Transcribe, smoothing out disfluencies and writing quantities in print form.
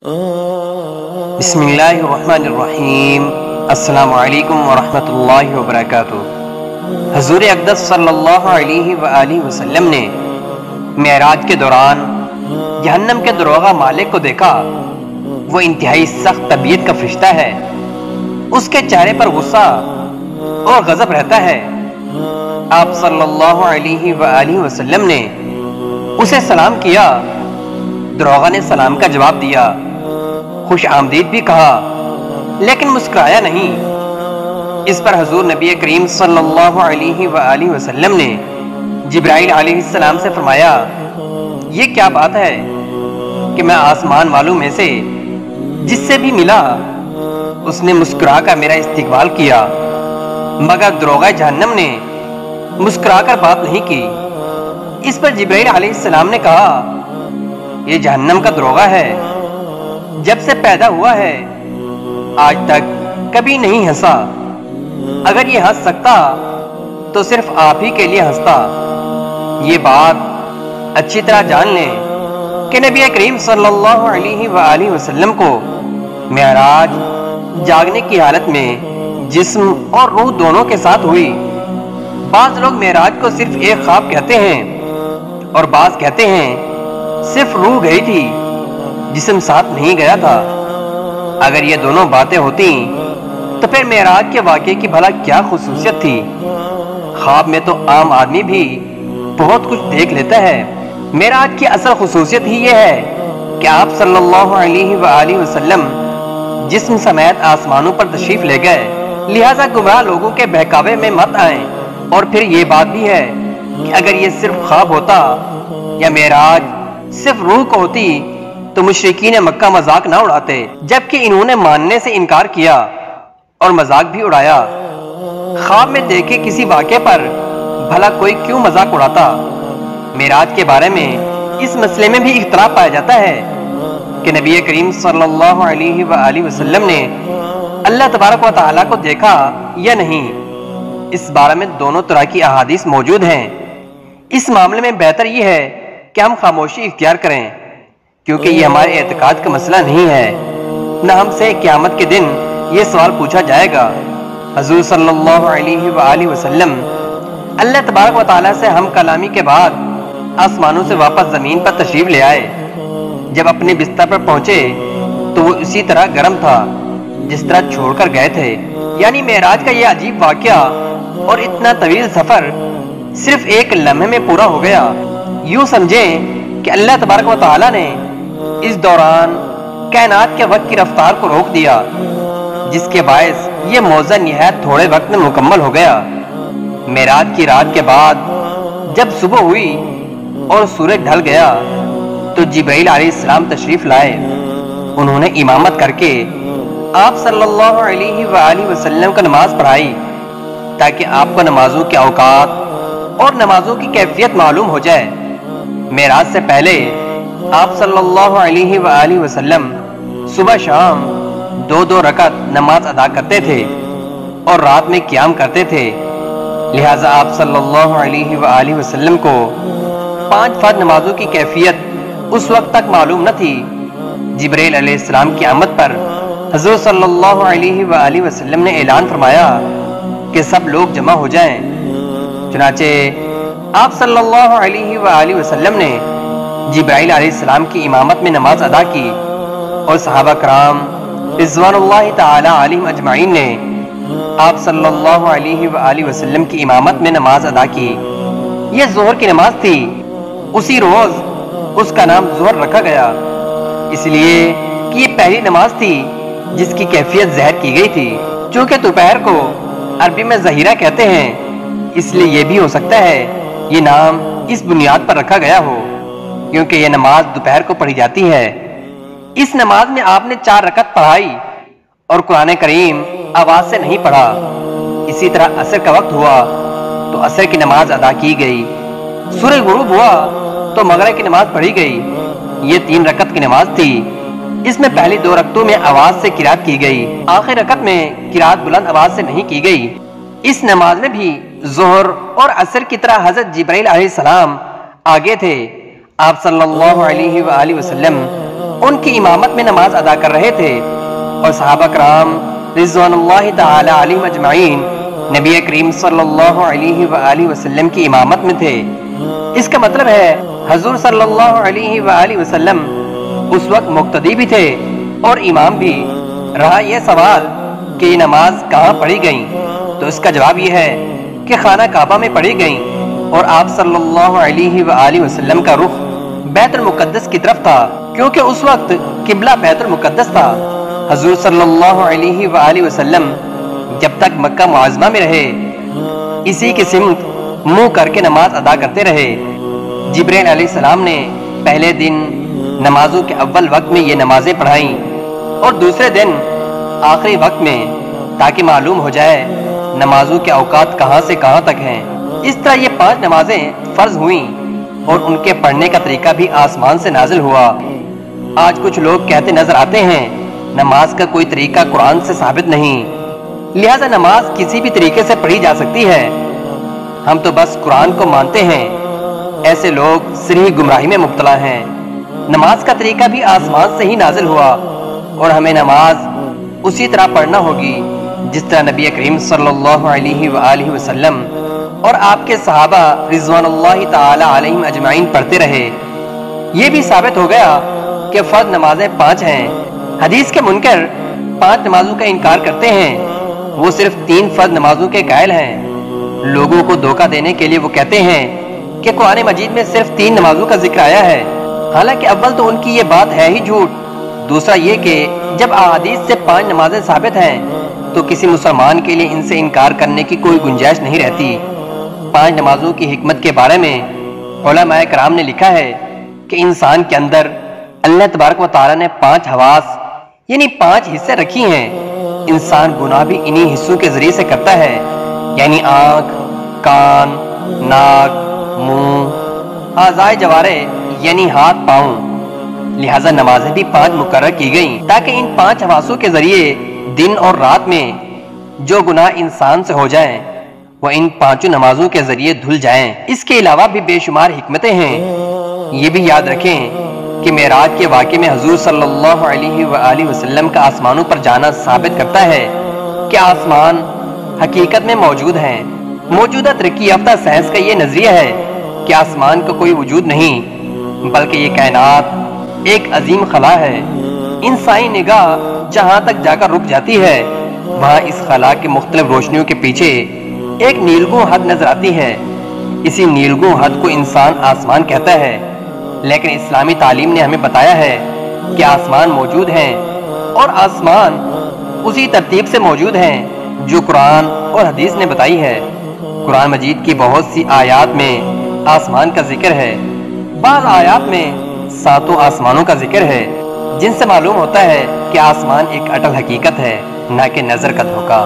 بسم اللہ الرحمن الرحیم۔ السلام علیکم ورحمۃ اللہ وبرکاتہ۔ حضور اقدس صلی اللہ علیہ وآلہ وسلم نے معراج کے دوران جہنم کے دروغہ مالک کو دیکھا۔ وہ انتہائی سخت طبیعت کا فرشتہ ہے، اس کے چہرے پر غصہ اور غضب رہتا ہے۔ آپ صلی اللہ علیہ وآلہ وسلم نے اسے سلام کیا۔ دروغہ نے سلام کا جواب دیا، خوش آمدید بھی کہا، لیکن مسکرایا نہیں۔ اس پر حضور نبی کریم صلی اللہ علیہ وآلہ وسلم نے جبرائیل علیہ السلام سے فرمایا، یہ کیا بات ہے کہ میں آسمان والوں میں سے جس سے بھی ملا اس نے مسکرا کر میرا استقبال کیا، مگر دروغہ جہنم نے مسکرا کر بات نہیں کی۔ اس پر جبرائیل علیہ السلام نے کہا، یہ جہنم کا دروغہ ہے، جب سے پیدا ہوا ہے آج تک کبھی نہیں ہنسا۔ اگر یہ ہنس سکتا تو صرف آپ ہی کے لیے ہنستا۔ یہ بات اچھی طرح جان لیں کہ نبی کریم صلی اللہ علیہ وآلہ وسلم کو معراج جاگنے کی حالت میں جسم اور روح دونوں کے ساتھ ہوئی۔ بعض لوگ معراج کو صرف ایک خواب کہتے ہیں اور بعض کہتے ہیں صرف روح گئی تھی، جسم ساتھ نہیں گیا تھا۔ اگر یہ دونوں باتیں ہوتی تو پھر معراج کے واقعے کی بھلا کیا خصوصیت تھی؟ خواب میں تو عام آدمی بھی بہت کچھ دیکھ لیتا ہے۔ معراج کی اصل خصوصیت ہی یہ ہے کہ آپ صلی اللہ علیہ وآلہ وسلم جسم سمیت آسمانوں پر تشریف لے گئے، لہٰذا گمراہ لوگوں کے بہکاوے میں مت آئیں۔ اور پھر یہ بات بھی ہے کہ اگر یہ صرف خواب ہوتا یا معراج صرف روح کو ہوتی تو مشرکین مکہ مذاق نہ اڑاتے، جبکہ انہوں نے ماننے سے انکار کیا اور مذاق بھی اڑایا۔ خواب میں دیکھے کسی واقعے پر بھلا کوئی کیوں مذاق اڑاتا؟ معراج کے بارے میں اس مسئلے میں بھی اختلاف پایا جاتا ہے کہ نبی کریم صلی اللہ علیہ وآلہ وسلم نے اللہ تبارک و تعالیٰ کو دیکھا یا نہیں۔ اس بارے میں دونوں طرح کی احادیث موجود ہیں۔ اس معاملے میں بہتر یہ ہے کہ ہم خاموشی اختیار کریں، کیونکہ یہ ہمارے اعتقاد کا مسئلہ نہیں ہے، نہ ہم سے قیامت کے دن یہ سوال پوچھا جائے گا۔ حضور صلی اللہ علیہ وآلہ وسلم اللہ تبارک و تعالیٰ سے ہم کلامی کے بعد آسمانوں سے واپس زمین پر تشریف لے آئے۔ جب اپنے بستر پر پہنچے تو وہ اسی طرح گرم تھا جس طرح چھوڑ کر گئے تھے۔ یعنی معراج کا یہ عجیب واقعہ اور اتنا طویل سفر صرف ایک لمحے میں پورا ہو گیا۔ یوں سمجھیں کہ اللہ تبارک و تعالیٰ نے اس دوران کائنات کے وقت کی رفتار کو روک دیا، جس کے باعث یہ معجزہ نہایت تھوڑے وقت میں مکمل ہو گیا۔ معراج کی رات کے بعد جب صبح ہوئی اور سورج ڈھل گیا تو جبرائیل علیہ السلام تشریف لائے۔ انہوں نے امامت کر کے آپ صلی اللہ علیہ وآلہ وسلم کو نماز پڑھائی تاکہ آپ کو نمازوں کے اوقات اور نمازوں کی کیفیت معلوم ہو جائے۔ معراج سے پہلے آپ صلی اللہ علیہ وآلہ وسلم صبح شام 2 رکعت نماز ادا کرتے تھے اور رات میں قیام کرتے تھے، لہٰذا آپ صلی اللہ علیہ وآلہ وسلم کو 5 فرض نمازوں کی کیفیت اس وقت تک معلوم نہ تھی۔ جبرائیل علیہ السلام کی آمد پر حضور صلی اللہ علیہ وآلہ وسلم نے اعلان فرمایا کہ سب لوگ جمع ہو جائیں۔ چنانچہ آپ صلی اللہ علیہ وآلہ وسلم نے جبرائیل علیہ السلام کی امامت میں نماز ادا کی اور صحابہ کرام رضوان اللہ تعالی علیہم اجمعین نے آپ صلی اللہ علیہ وآلہ وسلم کی امامت میں نماز ادا کی۔ یہ ظہر کی نماز تھی۔ اسی روز اس کا نام ظہر رکھا گیا، اس لیے کہ یہ پہلی نماز تھی جس کی کیفیت ظہر کی گئی تھی۔ چونکہ دوپہر کو عربی میں ظہیرہ کہتے ہیں، اس لیے یہ بھی ہو سکتا ہے یہ نام اس بنیاد پر رکھا گیا ہو کیونکہ یہ نماز دوپہر کو پڑھی جاتی ہے۔ اس نماز میں آپ نے 4 رکعت پڑھائی اور قرآن کریم آواز سے نہیں پڑھا۔ اسی طرح عصر کا وقت ہوا تو عصر کی نماز ادا کی گئی۔ سورج غروب ہوا تو مغرب کی نماز پڑھی گئی۔ یہ 3 رکعت کی نماز تھی۔ اس میں پہلی 2 رکعتوں میں آواز سے قرات کی گئی، آخر رکعت میں قرات بلند آواز سے نہیں کی گئی۔ اس نماز میں بھی ظہر اور عصر کی طرح حضرت جبرائیل علیہ السلام آگے تھے۔ آپ صلی اللہ علیہ وآلہ وسلم ان کی امامت میں نماز ادا کر رہے تھے اور صحابہ کرام رضوان اللہ تعالی علیہم اجمعین نبی کریم صلی اللہ علیہ وآلہ وسلم کی امامت میں تھے۔ اس کا مطلب ہے حضور صلی اللہ علیہ وآلہ وسلم اس وقت مقتدی بھی تھے اور امام بھی۔ رہا یہ سوال کہ یہ نماز کہاں پڑھی گئیں، تو اس کا جواب یہ ہے کہ خانہ کعبہ میں پڑھی گئیں، اور آپ صلی اللہ علیہ وآلہ وسلم کا رخ بیت المقدس کی طرف تھا، کیونکہ اس وقت قبلہ بیت المقدس تھا۔ حضور صلی اللہ علیہ وآلہ وسلم جب تک مکہ معظمہ میں رہے اسی کی سمت منہ کر کے نماز ادا کرتے رہے۔ جبرائیل علیہ السلام نے پہلے دن نمازوں کے اول وقت میں یہ نمازیں پڑھائیں اور دوسرے دن آخری وقت میں، تاکہ معلوم ہو جائے نمازوں کے اوقات کہاں سے کہاں تک ہیں۔ اس طرح یہ 5 نمازیں فرض ہوئیں اور ان کے پڑھنے کا طریقہ بھی آسمان سے نازل ہوا۔ آج کچھ لوگ کہتے نظر آتے ہیں نماز کا کوئی طریقہ قرآن سے ثابت نہیں، لہذا نماز کسی بھی طریقے سے پڑھی جا سکتی ہے، ہم تو بس قرآن کو مانتے ہیں۔ ایسے لوگ صریح گمراہی میں مبتلا ہیں۔ نماز کا طریقہ بھی آسمان سے ہی نازل ہوا اور ہمیں نماز اسی طرح پڑھنا ہوگی جس طرح نبی کریم صلی اللہ علیہ وآلہ وسلم اور آپ کے صحابہ رضوان اللہ تعالی علیہم اجمعین پڑھتے رہے۔ یہ بھی ثابت ہو گیا کہ فرض نمازیں 5 ہیں۔ حدیث کے منکر 5 نمازوں کا انکار کرتے ہیں، وہ صرف 3 فرض نمازوں کے قائل ہیں۔ لوگوں کو دھوکہ دینے کے لیے وہ کہتے ہیں کہ قرآن مجید میں صرف 3 نمازوں کا ذکر آیا ہے، حالانکہ اول تو ان کی یہ بات ہے ہی جھوٹ، دوسرا یہ کہ جب احادیث سے 5 نمازیں ثابت ہیں تو کسی مسلمان کے لیے ان سے انکار کرنے کی کوئی گنجائش نہیں رہتی۔ 5 نمازوں کی حکمت کے بارے میں علماء کرام نے لکھا ہے کہ انسان کے اندر اللہ تبارک و تعالی نے 5 حواس یعنی 5 حصے رکھی ہیں۔ انسان گناہ بھی انہی حصوں کے ذریعے سے کرتا ہے، یعنی آنکھ، کان، ناک، منہ، اعضائے جوارح یعنی ہاتھ پاؤں۔ لہٰذا نمازیں بھی 5 مقرر کی گئیں تاکہ ان 5 حواسوں کے ذریعے دن اور رات میں جو گناہ انسان سے ہو جائیں وہ ان 5 نمازوں کے ذریعے دھل جائیں۔ اس کے علاوہ بھی بے شمار حکمتیں ہیں۔ یہ بھی یاد رکھیں کہ معراج کے واقعے میں حضور صلی اللہ علیہ وآلہ وسلم کا آسمانوں پر جانا ثابت کرتا ہے کہ آسمان حقیقت میں موجود ہیں۔ موجودہ ترقی یافتہ سائنس کا یہ نظریہ ہے کہ آسمان کا کوئی وجود نہیں بلکہ یہ کائنات ایک عظیم خلا ہے۔ انسانی نگاہ جہاں تک جا کر رک جاتی ہے وہاں اس خلا کے مختلف روشنیوں کے پیچھے ایک نیلگوں حد نظر آتی ہے۔ اسی نیلگوں حد کو انسان آسمان کہتا ہے، لیکن اسلامی تعلیم نے ہمیں بتایا ہے کہ آسمان موجود ہیں اور آسمان اسی ترتیب سے موجود ہیں جو قرآن اور حدیث نے بتائی ہے۔ قرآن مجید کی بہت سی آیات میں آسمان کا ذکر ہے، بعض آیات میں 7 آسمانوں کا ذکر ہے، جن سے معلوم ہوتا ہے کہ آسمان ایک اٹل حقیقت ہے، نہ کہ نظر کا دھوکہ۔